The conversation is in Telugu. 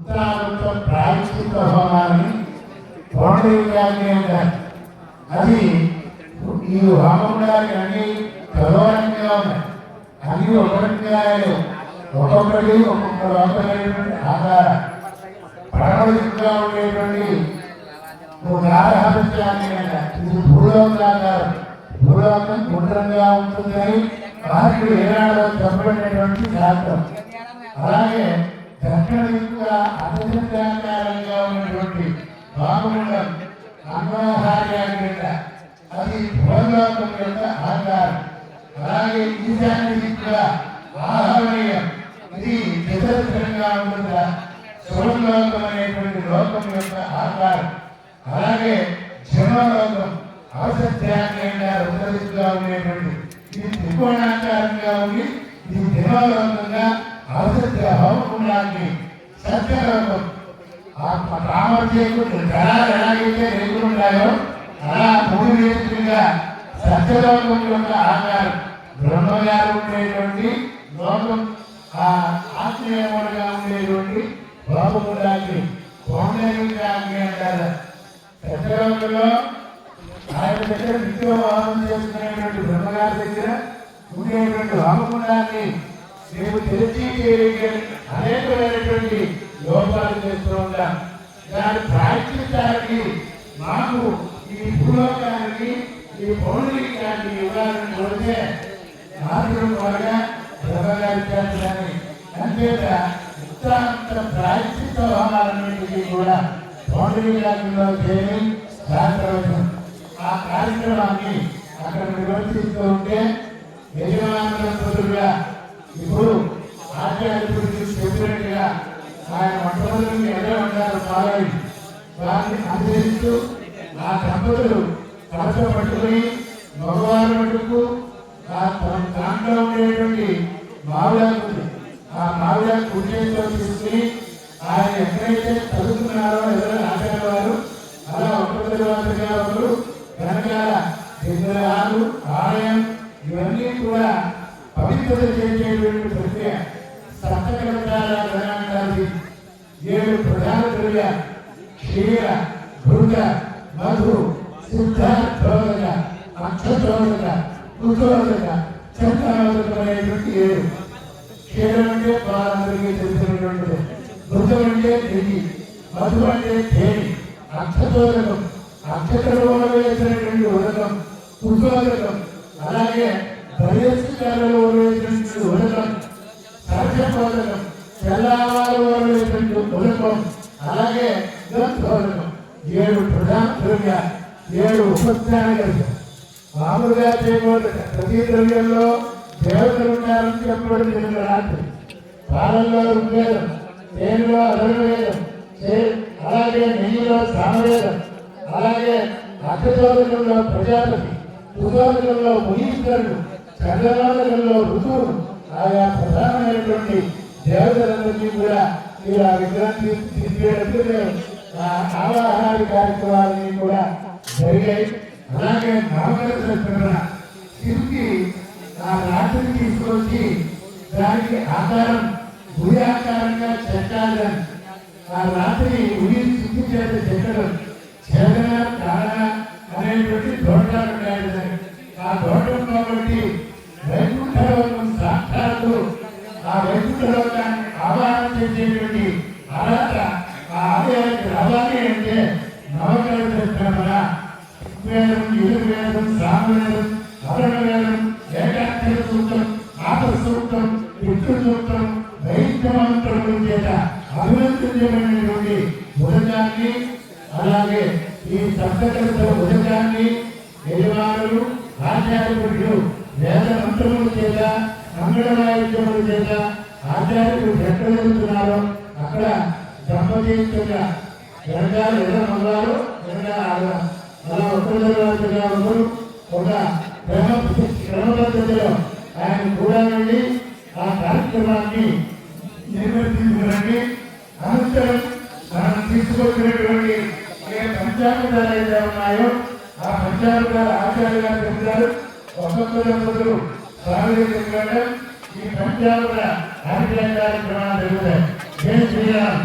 ఉత్తరాలతో ప్రాయశ్చిత్త హోమాలని పౌండరీకాన్ని అంటారు. అది ఈ హోమంలోని అన్ని ప్రలోభంగా ఉన్నాయి. అన్ని ఒకటికాయలు ఒక్కొక్కటి ఒక్కొక్క లోపలైనటువంటి ఆధారం పడవగా ఉండేటువంటి గారహత్యాన్ని అంటారు. ఇది భూలోకాకారం. భూలోకం గుండ్రంగా ఉంటుందని మహర్షులు ఏనాడో చెప్పబడినటువంటి శాస్త్రం. అలాగే దక్షిణ దిక్కుగా అతిథికారంగా ఉన్నటువంటి వామగుండం అన్వహార్యాన్ని అది భూలోకం యొక్క ఆకారం. అలాగే ఈశాన్య దిక్కుగా ఆహరణీయం ఇది చతురస్రంగా ఉంటుందా శివలోకం అనేటువంటి లోకం యొక్క ఆకారం. అలాగే జనలోకం అవసత్యాన్ని ఉత్తరిగా ఉండేటువంటి ఇది త్రికోణాకారంగా ఉండి ఇది జనలోకంగా అవసత్య హోమకుండానికి సత్యలోకం సామర్థ్యకు జనాలు ఎలాగైతే రేగులు ఉంటాయో అలా మూడు రీతిగా సత్యలోకం యొక్క ఆకారం. బ్రహ్మగారు ఉండేటువంటి లోకం ఆత్మీయములుగా ఉండేటువంటి లోకముండానికి పౌండరీకాన్ని అంటారు. సత్యలోకంలో ఆయన దగ్గర నిత్యోహం చేసుకునేటువంటి బ్రహ్మగారి దగ్గర ఉండేటువంటి హోమకుండాన్ని మేము తెలిసి అనేకమైనటువంటి లోపాలు చేస్తూ ఉంటాం. దాని ప్రాయశ్చిత్తానికి మాకు ఈ భూలోకానికి ఈ పౌండరీకాన్ని ఇవ్వాలని కోరితే మాత్రం కూడా బ్రహ్మగారి చేస్తారని అంతేత ఉత్తరాంతర ప్రాయశ్చిత్త హోమాలన్నింటినీ కూడా పౌండరీకాంలో చేరి శాస్త్రవచనం ఆ కార్యక్రమాన్ని అక్కడ నిర్వర్తిస్తూ ఉంటే యజమానుల పొద్దుగా ఇప్పుడు ఆచార్యుడు చెప్పినట్టుగా ఆయన మొట్టమొదటి ఎలా ఉంటారు పాలని వారిని అనుసరిస్తూ ఆ దంపతులు కలస పట్టుకుని మగవారి మటుకు దాంట్లో ఉండేటువంటి మావిడాకు ఆ మావిడాకు కుర్చీతో తీసుకుని ఆయన ఎక్కడైతే చదువుతున్నారో ఎవరైనా ఆచార్యవారు అలా ఒక్కొక్క తర్వాతగా ఒకరు వెనకాల విగ్రహాలు ఆలయం ఇవన్నీ కూడా పవిత్రత చేసేటువంటి ప్రక్రియ. సప్తకటాలు 7 ప్రధాన ద్రవ్య క్షీర ఘృత మధు సిద్ధ చోదక అక్షచోదక కుచోదక చక్రచోదక అనేటువంటి 7. క్షీరం అంటే వారందరికీ తెలిసినటువంటిది. ఘృతం అంటే నెయ్యి, మధు అంటే తేనె, అక్షచోదకం అక్షత్రంలో వేసినటువంటి ఉదకం కుచోదకం, అలాగే దయస్కాలలో వేసినటువంటి ఉదకం సర్జపోదకం, తెల్లవారు వేసినటువంటి ఉదకం, అలాగే గ్రంథోదకం. 7 ప్రధాన ద్రవ్య 7 ఉపస్థాన కలిసి మామూలుగా చేయకూడదు. ప్రతి ద్రవ్యంలో దేవతలు ఉంటారని చెప్పబడింది. రాత్రి పాలల్లో ఋగ్వేదం, తేనెలో అధర్వేదం, అలాగే నెయ్యిలో సామవేదం, అలాగే అక్షచోదకంలో ప్రజాపతి, ఋతోదకంలో మునీశ్వరుడు, చంద్రవాదకంలో ఋతువులు, ఆయా ప్రధానమైనటువంటి దేవతలందరినీ కూడా మీరు ఆ విగ్రహాన్ని తీసుకునే ఆవాహాది కార్యక్రమాలన్నీ కూడా జరిగాయి. అలాగే నవగ్రహ శివుకి ఆ రాత్రిని తీసుకొచ్చి దానికి ఆకారం గుడి ఆకారంగా చెక్కాలని ఆ రాత్రి ఉడి శుద్ధి చేత చెక్కడం చేదన కారణ అనేటువంటి దోషాలు ఉన్నాయి. ఆ దోషం కాబట్టి వైకుంఠలోకం సాక్షాత్తు ఆ వైకుంఠలోకాన్ని ఆవాహన చేసేటువంటి అర్హత ఆ ఆలయానికి రావాలి అంటే నవగ్రహ వేదం, యజుర్వేదం, సామవేదం, అరణవేదం, ఏకాక్షర సూత్రం, ఆప సూత్రం, పితృ సూత్రం, వైద్యమంత్రముల చేత అభినందించబడినటువంటి ఉదకాన్ని, అలాగే ఈ సప్తకల్ప ఉదకాన్ని యజమానులు ఆచార్యుడు వేద మంత్రముల చేత మంగళవాయిద్యముల చేత ఆచార్యులు ఎక్కడ జరుగుతున్నారో అక్కడ దంపతీయులుగా వెనకాల ఎర్ర మగారు వెనకాల ఆడవారు అలా ఒకరిగా ఒకరు ఒక క్రమ పద్ధతిలో ఆయన కూడా వెళ్ళి ఆ కార్యక్రమాన్ని నిర్వర్తించడానికి అనంతరం మనం తీసుకొచ్చినటువంటి ఏ పంచాంగాలు అయితే ఉన్నాయో ఆ పంచాంగాల ఆచార్య గారు చెప్తారు. ఒక్కొక్కరు స్వామి ఈ పంచాంగ కార్యక్రమాలు జరుగుతాయి. జై శ్రీరామ్.